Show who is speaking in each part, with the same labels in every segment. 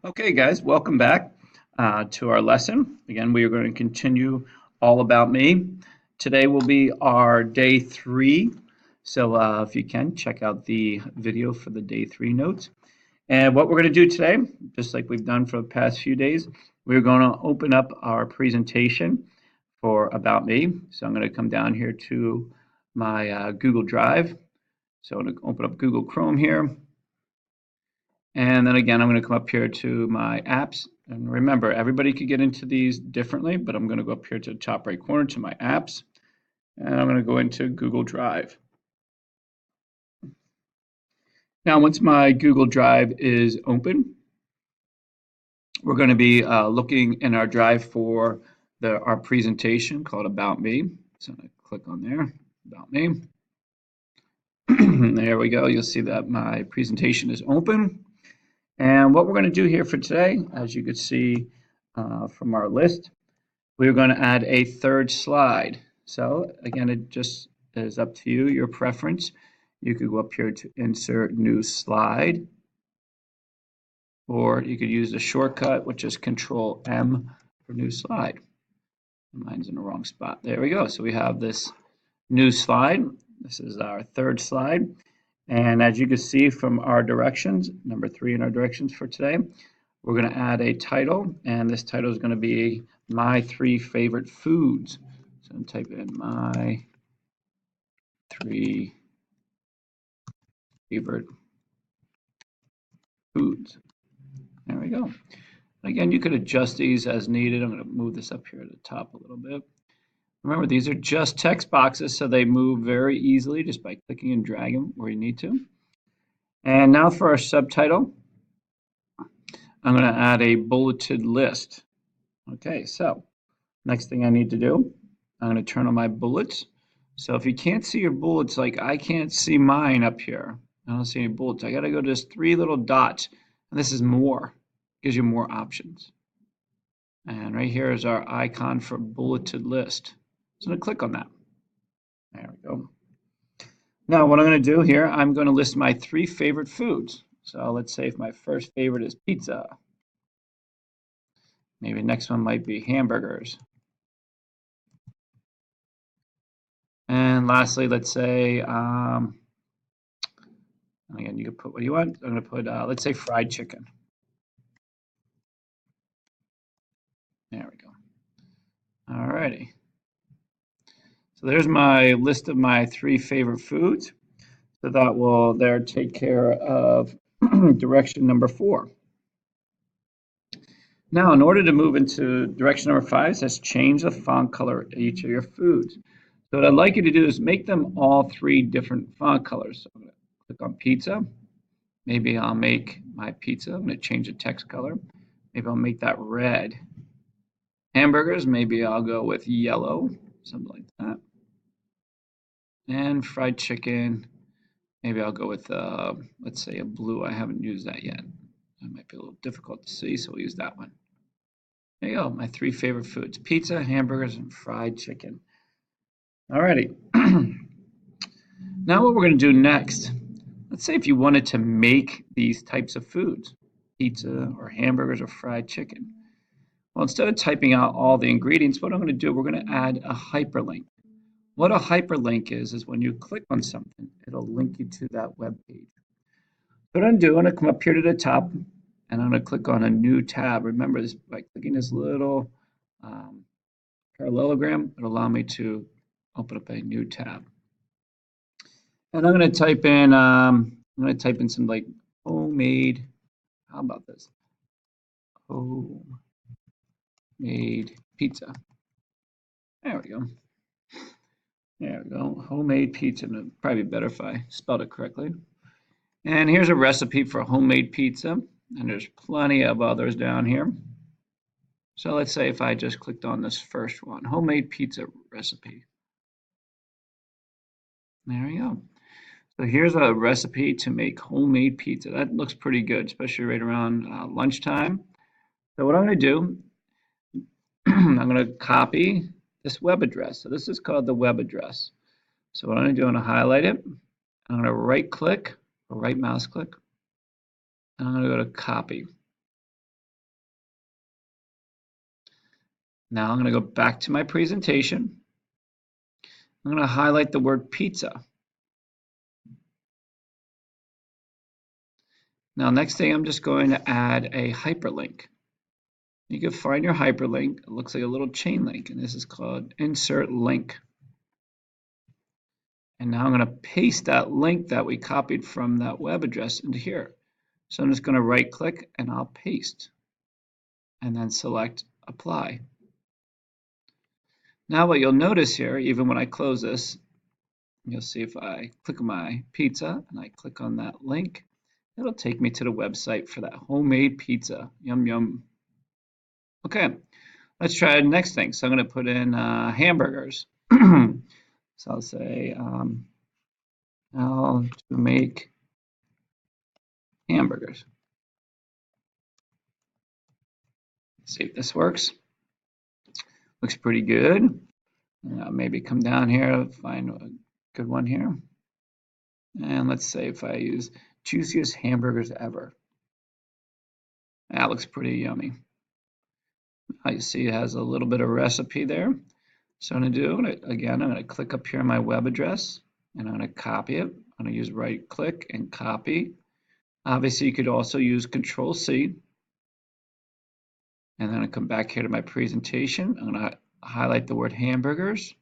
Speaker 1: Okay, guys, welcome back to our lesson. Again, we are going to continue all about me. Today will be our day three. So if you can, check out the video for the day three notes. And what we're going to do today, just like we've done for the past few days, we're going to open up our presentation for About Me. So I'm going to come down here to my Google Drive. So I'm going to open up Google Chrome here. And then again, I'm going to come up here to my apps. And remember, everybody could get into these differently, but I'm going to go up here to the top right corner to my apps. And I'm going to go into Google Drive. Now, once my Google Drive is open, we're going to be looking in our drive for our presentation called About Me. So I'm going to click on there, About Me. There we go. You'll see that my presentation is open. And what we're going to do here for today, as you can see from our list, we're going to add a third slide. So again, it just is up to you, your preference. You could go up here to insert new slide, or you could use the shortcut, which is Control M for new slide. Mine's in the wrong spot. There we go. So we have this new slide. This is our third slide. And as you can see from our directions, number 3 in our directions for today, we're going to add a title, and this title is going to be My 3 Favorite Foods. So I'm type in My 3 Favorite Foods. There we go. Again, you could adjust these as needed. I'm going to move this up here at the top a little bit. Remember, these are just text boxes, so they move very easily just by clicking and dragging where you need to. And now for our subtitle, I'm going to add a bulleted list. Okay, so next thing I need to do, I'm going to turn on my bullets. So if you can't see your bullets, like I can't see mine up here, I don't see any bullets. I got to go to this 3 little dots, and this is more, gives you more options. And right here is our icon for bulleted list. So I'm going to click on that. There we go. Now what I'm going to do here, I'm going to list my 3 favorite foods. So let's say if my first favorite is pizza. Maybe the next one might be hamburgers. And lastly, let's say, again, you can put what you want. I'm going to put, let's say fried chicken. There we go. All righty. So there's my list of my 3 favorite foods. So that will there take care of direction number 4. Now, in order to move into direction number 5, it says change the font color of each of your foods. So what I'd like you to do is make them all 3 different font colors. So I'm going to click on pizza. Maybe I'll make my pizza. I'm going to change the text color. Maybe I'll make that red. Hamburgers, maybe I'll go with yellow, something like that. And fried chicken, maybe I'll go with, let's say a blue. I haven't used that yet. That might be a little difficult to see, so we'll use that one. There you go, my 3 favorite foods, pizza, hamburgers, and fried chicken. Alrighty. Now what we're going to do next, let's say if you wanted to make these types of foods, pizza or hamburgers or fried chicken. Well, instead of typing out all the ingredients, what I'm going to do, we're going to add a hyperlink. What a hyperlink is when you click on something, it'll link you to that web page. What I'm going to do, I'm going to come up here to the top, and I'm going to click on a new tab. Remember, this by clicking this little parallelogram, it'll allow me to open up a new tab. And I'm going to type in, some like homemade. How about this? Homemade pizza. There we go. There we go. Homemade pizza. It'd probably be better if I spelled it correctly. And here's a recipe for homemade pizza. And there's plenty of others down here. So let's say if I just clicked on this first one, homemade pizza recipe. There we go. So here's a recipe to make homemade pizza. That looks pretty good, especially right around lunchtime. So what I'm going to do, I'm going to copy this web address. So this is called the web address. So what I'm going to do, I'm going to highlight it. I'm going to right click or right mouse click. And I'm going to go to copy. Now I'm going to go back to my presentation. I'm going to highlight the word pizza. Now, next thing, I'm just going to add a hyperlink. You can find your hyperlink. It looks like a little chain link, and this is called insert link. And now I'm going to paste that link that we copied from that web address into here. So I'm just going to right click and I'll paste and then select apply. Now what you'll notice here, even when I close this, you'll see if I click on my pizza and I click on that link, it'll take me to the website for that homemade pizza. Yum, yum. Okay, let's try the next thing. So I'm going to put in hamburgers. So I'll say how to make hamburgers. See if this works. Looks pretty good. Maybe come down here, find a good one here. And let's say if I use juiciest hamburgers ever. That looks pretty yummy. You see it has a little bit of recipe there. So I'm going to do, again, I'm going to click up here on my web address and I'm going to copy it. I'm going to use right click and copy. Obviously, you could also use Control C. And then I come back here to my presentation. I'm going to highlight the word hamburgers.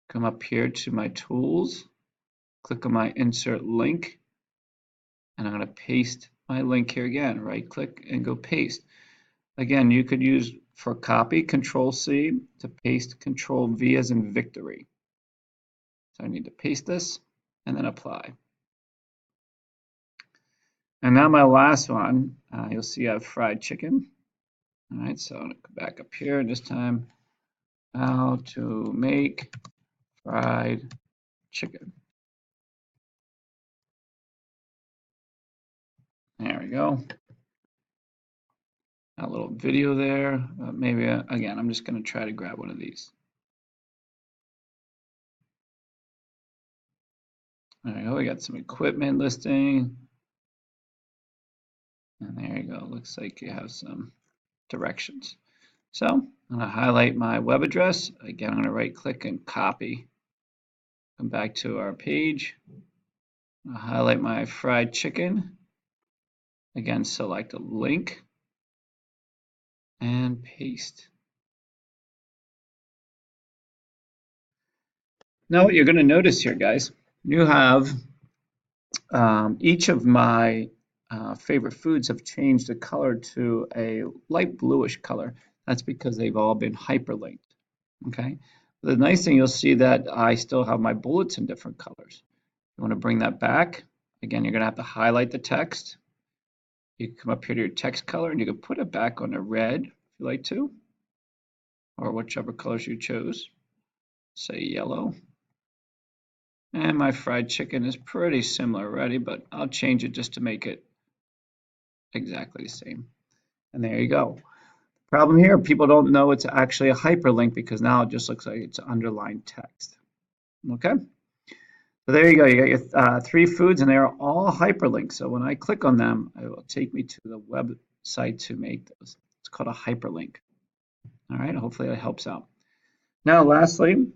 Speaker 1: Come up here to my tools. Click on my insert link. And I'm going to paste my link here again. Right click and go paste. Again, you could use for copy Control C, to paste Control V as in victory. So I need to paste this and then apply. And now my last one, you'll see I have fried chicken. All right, so I'm going to come back up here this time. How to make fried chicken. There we go. A little video there. Maybe, again, I'm just going to try to grab one of these. There we go. We got some equipment listing. And there you go. Looks like you have some directions. So I'm going to highlight my web address. Again, I'm going to right click and copy. Come back to our page. I'll highlight my fried chicken. Again, select a link and paste. Now what you're going to notice here, guys, you have each of my favorite foods have changed the color to a light bluish color. That's because they've all been hyperlinked. Okay. The nice thing, you'll see that I still have my bullets in different colors. You want to bring that back. Again, you're going to have to highlight the text. You can come up here to your text color and you can put it back on a red if you like to, or whichever colors you chose. Say yellow. And my fried chicken is pretty similar already, but I'll change it just to make it exactly the same. And there you go. Problem here, people don't know it's actually a hyperlink because now it just looks like it's underlined text. Okay, so there you go. You got your 3 foods and they're all hyperlinks. So when I click on them, it will take me to the website to make those. It's called a hyperlink. All right, hopefully that helps out. Now, lastly,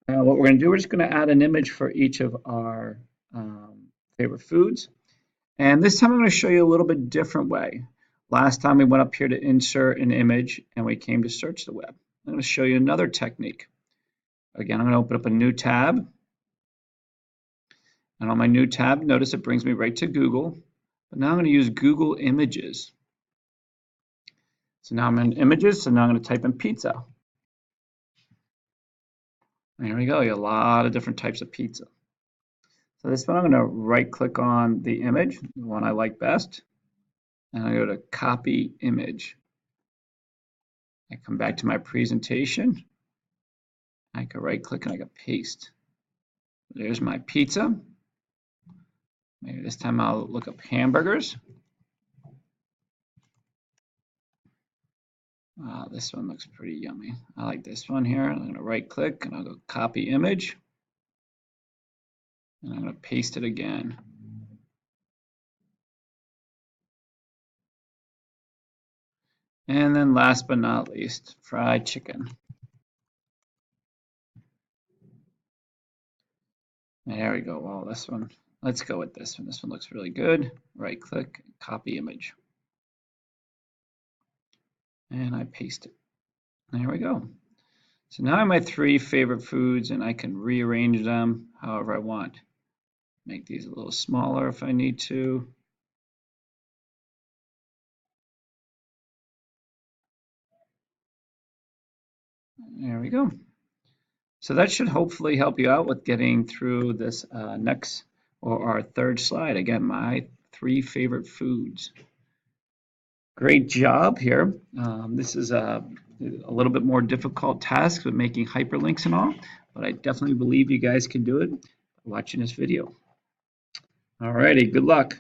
Speaker 1: what we're going to do, we're just going to add an image for each of our favorite foods. And this time I'm going to show you a little bit different way. Last time we went up here to insert an image and we came to search the web. I'm going to show you another technique. Again, I'm going to open up a new tab. And on my new tab, notice it brings me right to Google. But now I'm going to use Google Images. So now I'm in Images, so now I'm going to type in pizza. There we go, you have a lot of different types of pizza. So this one I'm going to right click on the image, the one I like best, and I go to copy image. I come back to my presentation. I can right click and I can paste. There's my pizza. Maybe this time I'll look up hamburgers. This one looks pretty yummy. I like this one here. I'm going to right click and I'll go copy image. And I'm going to paste it again. And then last but not least, fried chicken. There we go. Well, this one, let's go with this one. This one looks really good. Right click, copy image. And I paste it. There we go. So now I have my 3 favorite foods and I can rearrange them however I want. Make these a little smaller if I need to. There we go. So that should hopefully help you out with getting through this next or our third slide. Again, my 3 favorite foods. Great job here. This is a little bit more difficult task with making hyperlinks and all, but I definitely believe you guys can do it by watching this video. All righty, good luck.